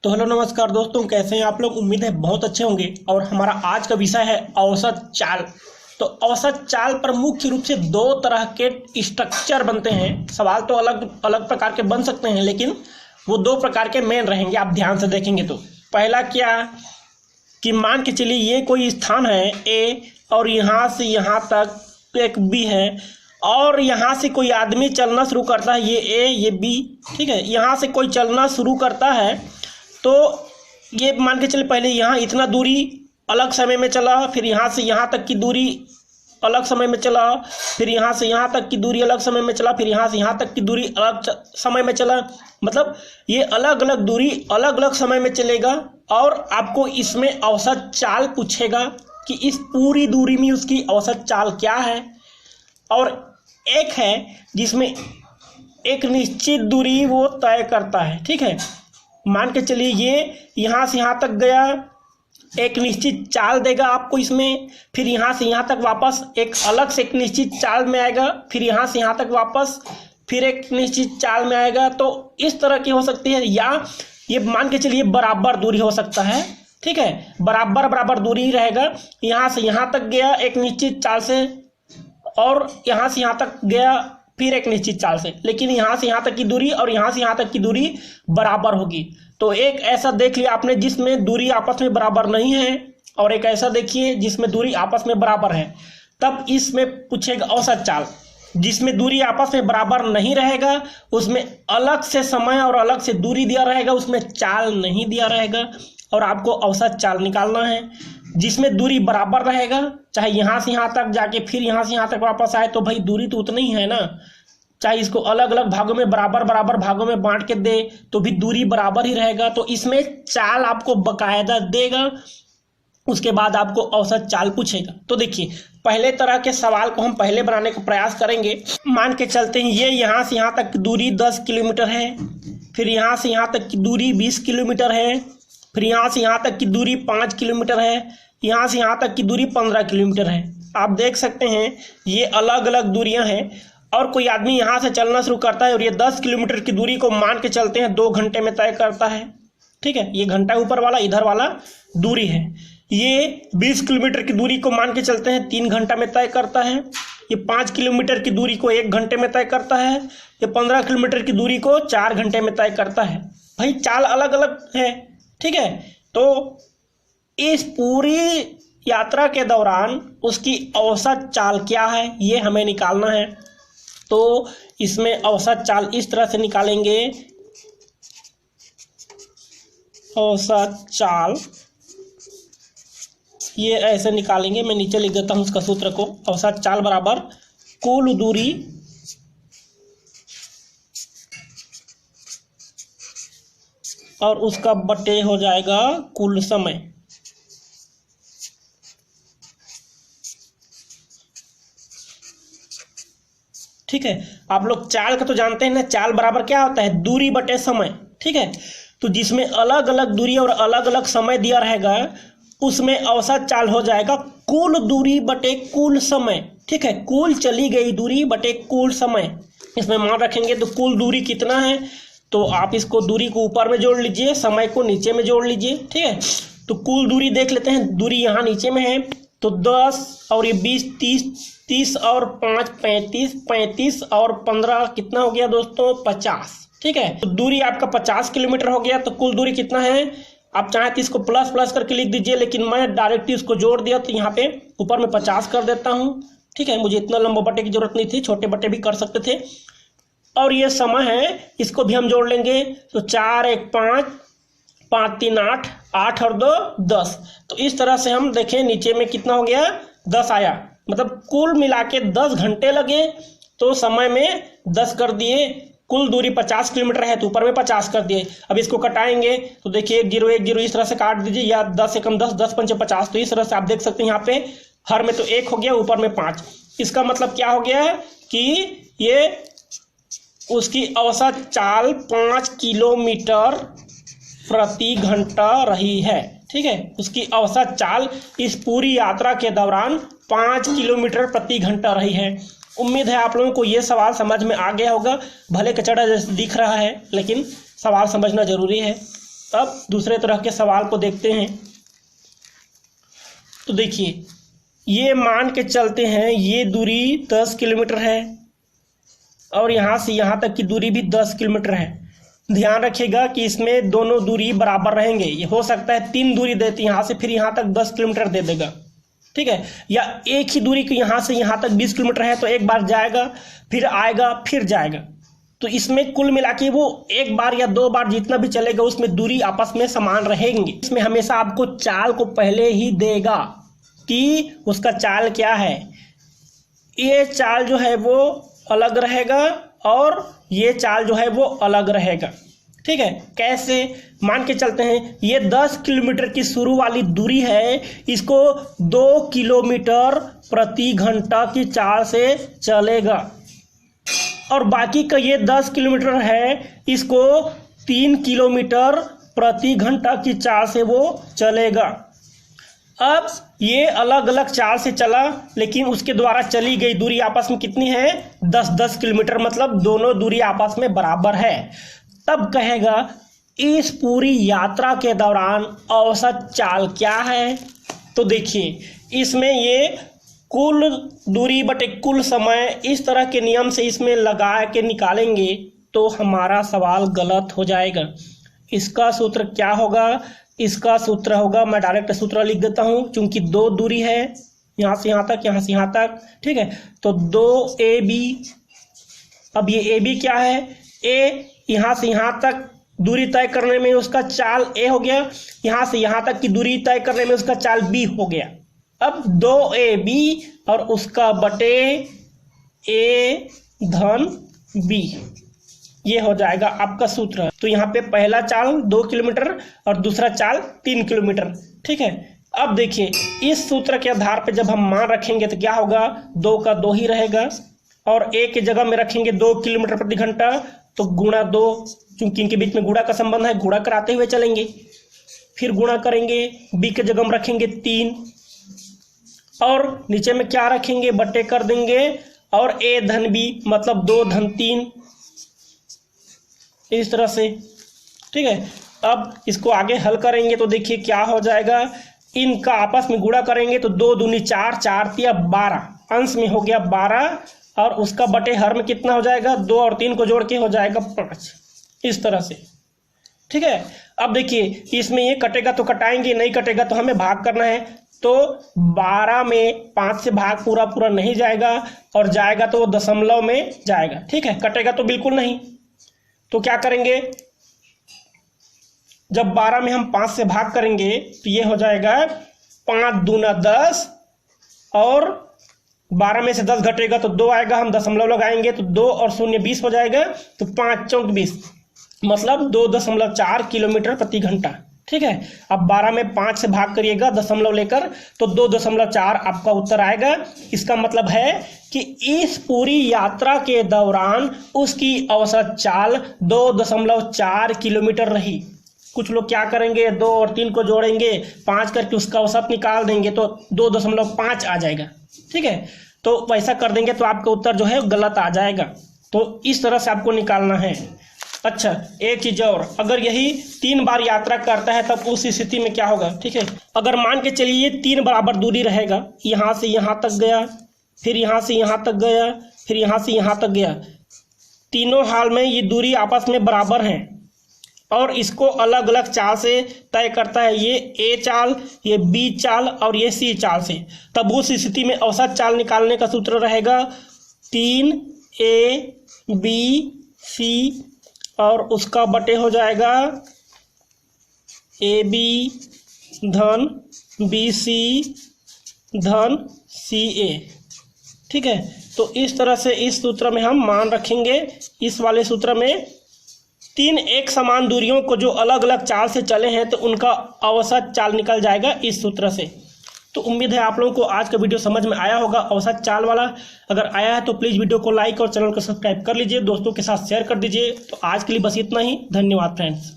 तो हेलो नमस्कार दोस्तों, कैसे हैं आप लोग। उम्मीद है बहुत अच्छे होंगे। और हमारा आज का विषय है औसत चाल। तो औसत चाल पर मुख्य रूप से दो तरह के स्ट्रक्चर बनते हैं। सवाल तो अलग अलग प्रकार के बन सकते हैं, लेकिन वो दो प्रकार के मेन रहेंगे। आप ध्यान से देखेंगे तो पहला क्या कि मान के चलिए ये कोई स्थान है ए, और यहाँ से यहाँ तक एक बी है, और यहाँ से कोई आदमी चलना शुरू करता है, ये ए ये बी, ठीक है। यहाँ से कोई चलना शुरू करता है तो ये मान के चले पहले यहाँ इतना दूरी अलग समय में चला, फिर यहाँ से यहाँ तक की दूरी अलग समय में चला, फिर यहाँ से यहाँ तक की दूरी अलग समय में चला, फिर यहाँ से यहाँ तक की दूरी अलग समय में चला। मतलब ये अलग अलग दूरी अलग अलग समय में चलेगा, और आपको इसमें औसत चाल पूछेगा कि इस पूरी दूरी में उसकी औसत चाल क्या है। और एक है जिसमें एक निश्चित दूरी वो तय करता है, ठीक है। मान के चलिए ये यहाँ से यहाँ तक गया, एक निश्चित चाल देगा आपको इसमें, फिर यहाँ से यहाँ तक वापस एक अलग से एक निश्चित चाल में आएगा, फिर यहाँ से यहाँ तक वापस फिर एक निश्चित चाल में आएगा। तो इस तरह की हो सकती है, या ये मान के चलिए बराबर दूरी हो सकता है, ठीक है। बराबर दूरी रहेगा, यहाँ से यहाँ तक गया एक निश्चित चाल से, और यहाँ से यहाँ तक गया फिर एक निश्चित चाल से, लेकिन यहाँ से यहाँ तक की दूरी और यहाँ से यहाँ तक की दूरी बराबर होगी। तो एक ऐसा देख लिया आपने जिसमें दूरी आपस में बराबर नहीं है, और एक ऐसा देखिए जिसमें दूरी आपस में बराबर है। तब इसमें पूछेगा औसत चाल। जिसमें दूरी आपस में बराबर नहीं रहेगा उसमें अलग से समय और अलग से दूरी दिया रहेगा, उसमें चाल नहीं दिया रहेगा, और आपको औसत चाल निकालना है। जिसमें दूरी बराबर रहेगा, चाहे यहाँ से यहाँ तक जाके फिर यहाँ से यहाँ तक वापस आए, तो भाई दूरी तो उतनी ही है ना। चाहे इसको अलग अलग भागों में बराबर भागों में बांट के दे तो भी दूरी बराबर ही रहेगा। तो इसमें चाल आपको बकायदा देगा, उसके बाद आपको औसत चाल पूछेगा। तो देखिए पहले तरह के सवाल को हम पहले बनाने का प्रयास करेंगे। मान के चलते हैं ये यहाँ से यहाँ तक की दूरी 10 किलोमीटर है, फिर यहाँ से यहाँ तक की दूरी 20 किलोमीटर है, फिर यहाँ से यहाँ तक की दूरी 5 किलोमीटर है, यहाँ से यहाँ तक की दूरी 15 किलोमीटर है। आप देख सकते हैं ये अलग अलग दूरियां हैं। और कोई आदमी यहाँ से चलना शुरू करता है और ये 10 किलोमीटर की दूरी को मान के चलते हैं 2 घंटे में तय करता है, ठीक है। ये घंटा ऊपर वाला इधर वाला दूरी है। ये 20 किलोमीटर की दूरी को मान के चलते हैं 3 घंटा में तय करता है। ये 5 किलोमीटर की दूरी को 1 घंटे में तय करता है। ये 15 किलोमीटर की दूरी को 4 घंटे में तय करता है। भाई चाल अलग अलग है, ठीक है। तो इस पूरी यात्रा के दौरान उसकी औसत चाल क्या है ये हमें निकालना है। तो इसमें औसत चाल इस तरह से निकालेंगे। औसत चाल ये ऐसे निकालेंगे, मैं नीचे लिख देता हूं उसका सूत्र को। औसत चाल बराबर कुल दूरी और उसका बटे हो जाएगा कुल समय। ठीक है, आप लोग चाल का तो जानते हैं ना, चाल बराबर क्या होता है, दूरी बटे समय, ठीक है। तो जिसमें अलग अलग दूरी और अलग अलग समय दिया रहेगा उसमें औसत चाल हो जाएगा कुल दूरी बटे कुल समय, ठीक है। कुल चली गई दूरी बटे कुल समय। इसमें मान रखेंगे तो कुल दूरी कितना है, तो आप इसको दूरी को ऊपर में जोड़ लीजिए, समय को नीचे में जोड़ लीजिए, ठीक है। तो कुल दूरी देख लेते हैं। दूरी यहाँ नीचे में है तो 10 और ये 20 30 और 5 35 35 और 15 कितना हो गया दोस्तों, 50, ठीक है। तो दूरी आपका 50 किलोमीटर हो गया। तो कुल दूरी कितना है, आप चाहे तो इसको प्लस प्लस करके लिख दीजिए, लेकिन मैं डायरेक्ट इसको जोड़ दिया तो यहाँ पे ऊपर में 50 कर देता हूँ, ठीक है। मुझे इतना लंबा बटे की जरूरत नहीं थी, छोटे बटे भी कर सकते थे। और ये समय है, इसको भी हम जोड़ लेंगे। तो 4 1 5 5 3 8 8 और 2 10। तो इस तरह से हम देखें नीचे में कितना हो गया, 10 आया। मतलब कुल मिला के 10 घंटे लगे, तो समय में 10 कर दिए। कुल दूरी 50 किलोमीटर है तो ऊपर में 50 कर दिए। अब इसको कटाएंगे तो देखिए 1 0 1 0 इस तरह से काट दीजिए, या 10 एकम 10 10 पंचे 50। तो इस तरह से आप देख सकते हैं यहाँ पे हर में तो 1 हो गया, ऊपर में 5। इसका मतलब क्या हो गया कि ये उसकी औसत चाल 5 किलोमीटर प्रति घंटा रही है, ठीक है। उसकी औसत चाल इस पूरी यात्रा के दौरान 5 किलोमीटर प्रति घंटा रही है। उम्मीद है आप लोगों को ये सवाल समझ में आ गया होगा। भले कचड़ा जैसे दिख रहा है, लेकिन सवाल समझना जरूरी है। अब दूसरे तरह के सवाल को देखते हैं। तो देखिए, ये मान के चलते हैं ये दूरी 10 किलोमीटर है और यहाँ से यहाँ तक की दूरी भी 10 किलोमीटर है। ध्यान रखिएगा कि इसमें दोनों दूरी बराबर रहेंगे। ये हो सकता है 3 दूरी देती यहाँ से फिर यहाँ तक 10 किलोमीटर दे देगा, ठीक है, या एक ही दूरी की यहाँ से यहाँ तक 20 किलोमीटर है तो एक बार जाएगा फिर आएगा फिर जाएगा। तो इसमें कुल मिला के वो एक बार या 2 बार जितना भी चलेगा उसमें दूरी आपस में समान रहेंगे। इसमें हमेशा आपको चाल को पहले ही देगा कि उसका चाल क्या है। ये चाल जो है वो अलग रहेगा और ये चाल जो है वो अलग रहेगा, ठीक है। कैसे, मान के चलते हैं ये 10 किलोमीटर की शुरू वाली दूरी है, इसको 2 किलोमीटर प्रति घंटा की चाल से चलेगा और बाकी का ये 10 किलोमीटर है, इसको 3 किलोमीटर प्रति घंटा की चाल से वो चलेगा। अब ये अलग अलग चाल से चला लेकिन उसके द्वारा चली गई दूरी आपस में कितनी है, 10-10 किलोमीटर, मतलब दोनों दूरी आपस में बराबर है। तब कहेगा इस पूरी यात्रा के दौरान औसत चाल क्या है। तो देखिए, इसमें ये कुल दूरी बटे कुल समय इस तरह के नियम से इसमें लगा के निकालेंगे तो हमारा सवाल गलत हो जाएगा। इसका सूत्र क्या होगा, इसका सूत्र होगा, मैं डायरेक्ट सूत्र लिख देता हूँ, चूंकि 2 दूरी है यहाँ से यहाँ तक, यहाँ से यहाँ तक, ठीक है। तो 2AB, अब ये AB क्या है, A यहाँ से यहाँ तक दूरी तय करने में उसका चाल A हो गया, यहाँ से यहाँ तक की दूरी तय करने में उसका चाल B हो गया। अब 2AB और उसका बटे A धन B, ये हो जाएगा आपका सूत्र। तो यहाँ पे पहला चाल 2 किलोमीटर और दूसरा चाल 3 किलोमीटर, ठीक है। अब देखिए, इस सूत्र के आधार पे जब हम मान रखेंगे तो क्या होगा, 2 का 2 ही रहेगा और A की जगह में रखेंगे 2 किलोमीटर प्रति घंटा तो गुणा 2, चूंकि इनके बीच में गुणा का संबंध है, गुणा कराते हुए चलेंगे, फिर गुणा करेंगे, B की जगह में रखेंगे 3 और नीचे में क्या रखेंगे, बटे कर देंगे और A धन B मतलब 2 धन 3, इस तरह से, ठीक है। अब इसको आगे हल करेंगे तो देखिए क्या हो जाएगा, इनका आपस में गुणा करेंगे तो 2 दूनी 4, 4 तिया 12, अंश में हो गया 12 और उसका बटे हर में कितना हो जाएगा, 2 और 3 को जोड़ के हो जाएगा 5, इस तरह से, ठीक है। अब देखिए, इसमें ये कटेगा तो कटाएंगे, नहीं कटेगा तो हमें भाग करना है। तो 12 में 5 से भाग पूरा पूरा नहीं जाएगा और जाएगा तो वो दशमलव में जाएगा, ठीक है। कटेगा तो बिल्कुल नहीं, तो क्या करेंगे, जब 12 में हम 5 से भाग करेंगे तो ये हो जाएगा 5 दूना 10 और 12 में से 10 घटेगा तो 2 आएगा, हम दशमलव लगाएंगे तो 2 और 0 20 हो जाएगा, तो 5 चौक 20 मतलब 2.4 किलोमीटर प्रति घंटा, ठीक है। अब 12 में 5 से भाग करिएगा दशमलव लेकर तो 2.4 आपका उत्तर आएगा। इसका मतलब है कि इस पूरी यात्रा के दौरान उसकी औसत चाल 2.4 किलोमीटर रही। कुछ लोग क्या करेंगे, 2 और 3 को जोड़ेंगे, 5 करके उसका औसत निकाल देंगे तो 2.5 आ जाएगा, ठीक है। तो वैसा कर देंगे तो आपका उत्तर जो है गलत आ जाएगा। तो इस तरह से आपको निकालना है। अच्छा, एक चीज और, अगर यही 3 बार यात्रा करता है तब उस स्थिति में क्या होगा, ठीक है। अगर मान के चलिए 3 बराबर दूरी रहेगा, यहाँ से यहाँ तक गया, फिर यहाँ से यहाँ तक गया, फिर यहाँ से यहाँ तक गया, तीनों हाल में ये दूरी आपस में बराबर हैं और इसको अलग अलग चाल से तय करता है, ये A चाल, ये B चाल और ये C चाल से। तब उस स्थिति में औसत चाल निकालने का सूत्र रहेगा 3ABC और उसका बटे हो जाएगा AB धन BC धन CA, ठीक है। तो इस तरह से इस सूत्र में हम मान रखेंगे। इस वाले सूत्र में 3 एक समान दूरियों को जो अलग अलग चाल से चले हैं तो उनका औसत चाल निकल जाएगा इस सूत्र से। तो उम्मीद है आप लोगों को आज का वीडियो समझ में आया होगा औसत चाल वाला। अगर आया है तो प्लीज़ वीडियो को लाइक और चैनल को सब्सक्राइब कर लीजिए, दोस्तों के साथ शेयर कर दीजिए। तो आज के लिए बस इतना ही, धन्यवाद फ्रेंड्स।